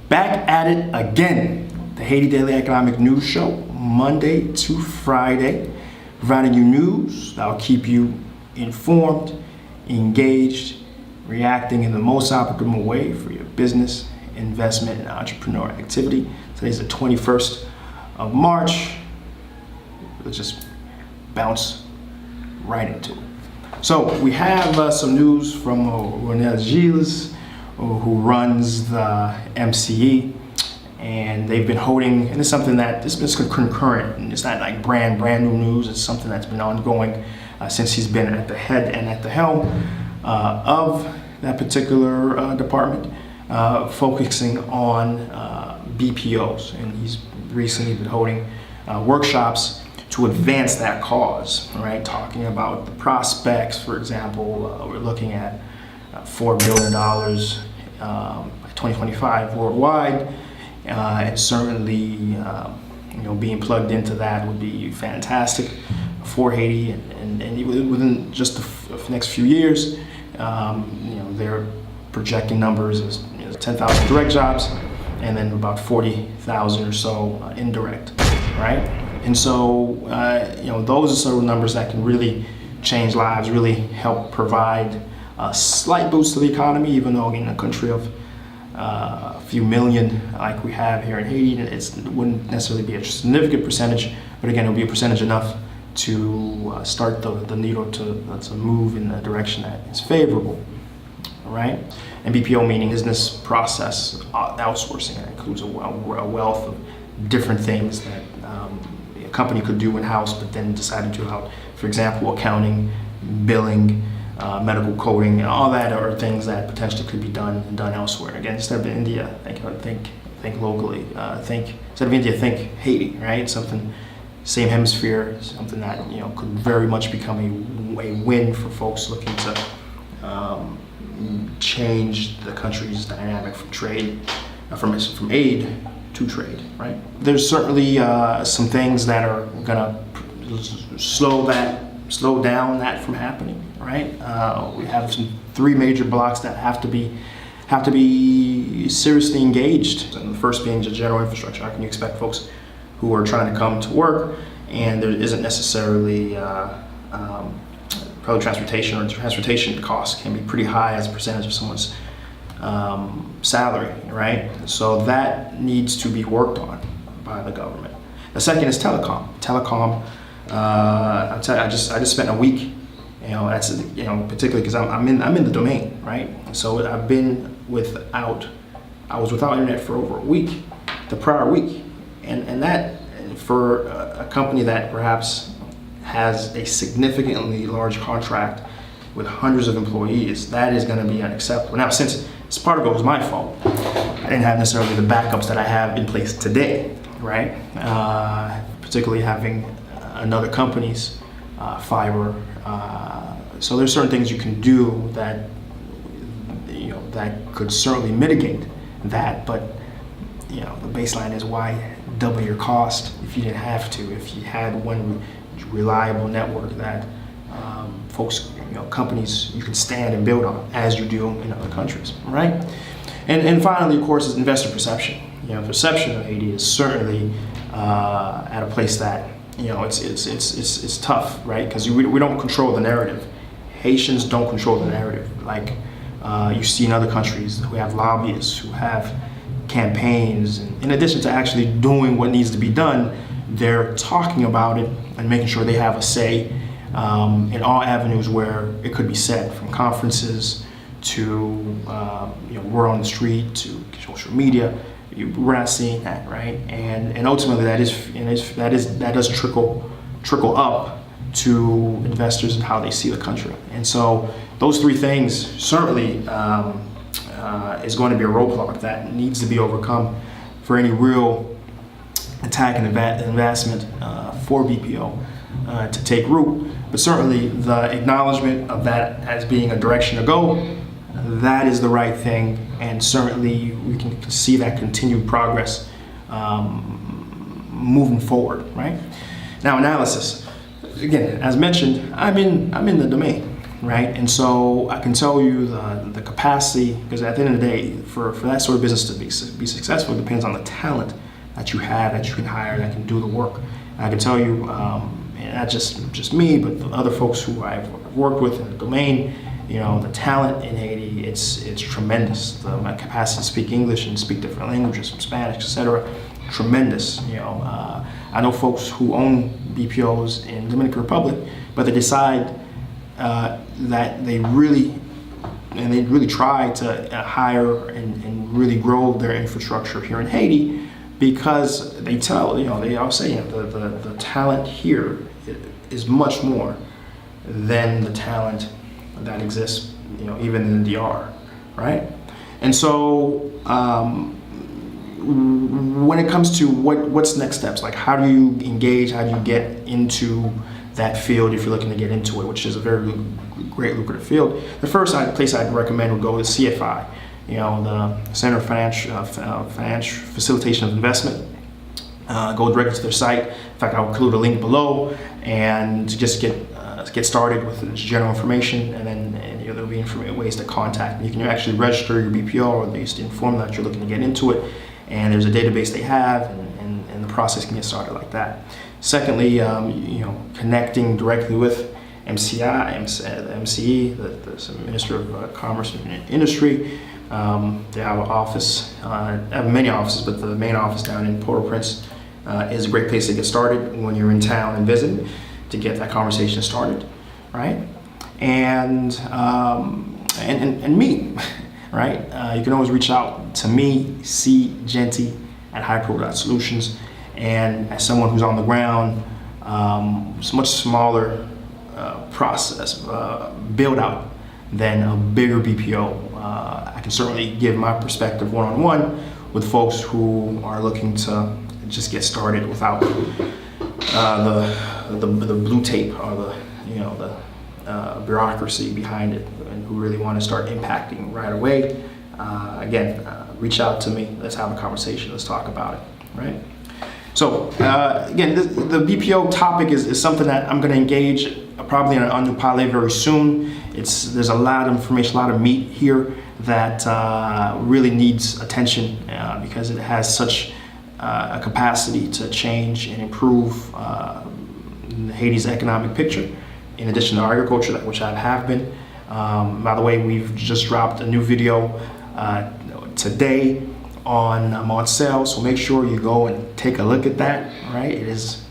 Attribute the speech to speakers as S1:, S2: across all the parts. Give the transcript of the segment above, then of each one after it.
S1: Back at it again. The Haiti Daily Economic News Show, Monday to Friday, providing you news that will keep you informed, engaged, reacting in the most optimal way for your business, investment, and entrepreneur activity. Today's the 21st of March. Let's just bounce right into it. So we have some news from Ronel Gilles, who runs the MCE, and they've been holding, and it's something that this has been concurrent, and it's not like brand new news. It's something that's been ongoing since he's been at the head and at the helm of that particular department, focusing on BPOs, and he's recently been holding workshops to advance that cause, right? Talking about the prospects, for example, we're looking at $4 billion by 2025 worldwide, and certainly being plugged into that would be fantastic for Haiti, and within just the next few years, they're projecting numbers as 10,000 direct jobs, and then about 40,000 or so indirect, right? And so, those are sort of numbers that can really change lives, really help provide a slight boost to the economy, even though in a country of a few million like we have here in Haiti, it wouldn't necessarily be a significant percentage, but again, it would be a percentage enough to start the needle to move in the direction that is favorable, right? And BPO meaning business process outsourcing. That includes a wealth of different things that a company could do in-house, but then decided to out, for example, accounting, billing, medical coding, and all that are things that potentially could be done elsewhere. Again, instead of India, think locally. Instead of India, think Haiti, right? Something, same hemisphere, something that could very much become a win for folks looking to change the country's dynamic from trade, from aid to trade, right? There's certainly some things that are gonna slow down that from happening, right? We have three major blocks that have to be seriously engaged. And the first being the general infrastructure. How can you expect folks who are trying to come to work and there isn't necessarily public transportation, or transportation costs can be pretty high as a percentage of someone's salary, right? So that needs to be worked on by the government. The second is telecom. I just spent a week, particularly because I'm in the domain, right? So I was without internet for over a week, the prior week, and that for a company that perhaps has a significantly large contract with hundreds of employees, that is going to be unacceptable. Now, since part of it was my fault, I didn't have necessarily the backups that I have in place today, right? Particularly having another company's fiber. So there's certain things you can do that that could certainly mitigate that, but the baseline is why double your cost if you didn't have to, if you had one reliable network that folks, companies you can stand and build on as you do in other countries, right? And finally, of course, is investor perception. Perception of Haiti is certainly at a place that it's tough, right? Because we don't control the narrative. Haitians don't control the narrative like you see in other countries who have lobbyists, who have campaigns, and in addition to actually doing what needs to be done, they're talking about it and making sure they have a say in all avenues where it could be said, from conferences to word on the street to social media. We're not seeing that, right? And ultimately that does trickle up to investors and how they see the country. And so those three things certainly is going to be a roadblock that needs to be overcome for any real attack and investment for BPO to take root. But certainly the acknowledgement of that as being a direction to go, that is the right thing, and certainly we can see that continued progress moving forward, right? Now, analysis. Again, as mentioned, I'm in the domain, right? And so I can tell you the capacity, because at the end of the day, for that sort of business to be successful, it depends on the talent that you have, that you can hire, that can do the work. And I can tell you, and not just me, but the other folks who I've worked with in the domain, the talent in Haiti, it's tremendous. My capacity to speak English and speak different languages, from Spanish, etc., tremendous. I know folks who own BPOs in Dominican Republic, but they decide that they really try to hire and really grow their infrastructure here in Haiti, because they all say the talent here is much more than the talent that exists, even in the DR, right? And so when it comes to what's next steps, like how do you engage, how do you get into that field if you're looking to get into it, which is a very great lucrative field. The first place I'd recommend would go is CFI, the Center for Financial Facilitation of Investment. Go directly to their site. In fact, I'll include a link below, and just get started with general information, and then there'll be ways to contact. You can actually register your BPO, or at least inform them that you're looking to get into it, and there's a database they have, and the process can get started like that. Secondly, connecting directly with MCE, the Minister of Commerce and Industry. They have an office, have many offices, but the main office down in Port-au-Prince is a great place to get started when you're in town and visiting, to get that conversation started, right? And me, right? You can always reach out to me, SeeJeanty at HighPro.Solutions. And as someone who's on the ground, it's a much smaller process, build out than a bigger BPO. I can certainly give my perspective one-on-one with folks who are looking to just get started without the blue tape or the bureaucracy behind it, and who really want to start impacting right away. Again, reach out to me. Let's have a conversation. Let's talk about it, right? So again, the BPO topic is something that I'm going to engage probably on New Palais very soon. There's a lot of information, a lot of meat here that really needs attention, because it has such a capacity to change and improve Haiti's economic picture, in addition to agriculture, which I have been. By the way, we've just dropped a new video today on Montcel, so make sure you go and take a look at that, right? It is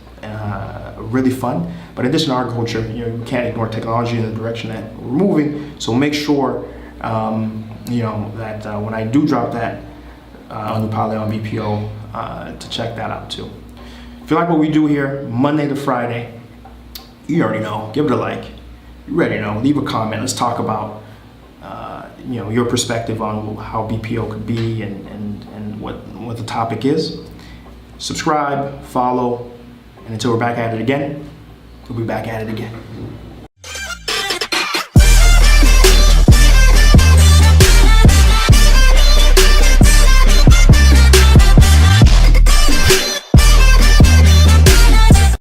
S1: really fun. But in addition to agriculture, you can't ignore technology in the direction that we're moving, so make sure that when I do drop that on the Palais on BPO, to check that out too. If you like what we do here, Monday to Friday, you already know, give it a like. You already know, leave a comment. Let's talk about your perspective on how BPO could be and what the topic is. Subscribe, follow, and until we're back at it again, we'll be back at it again.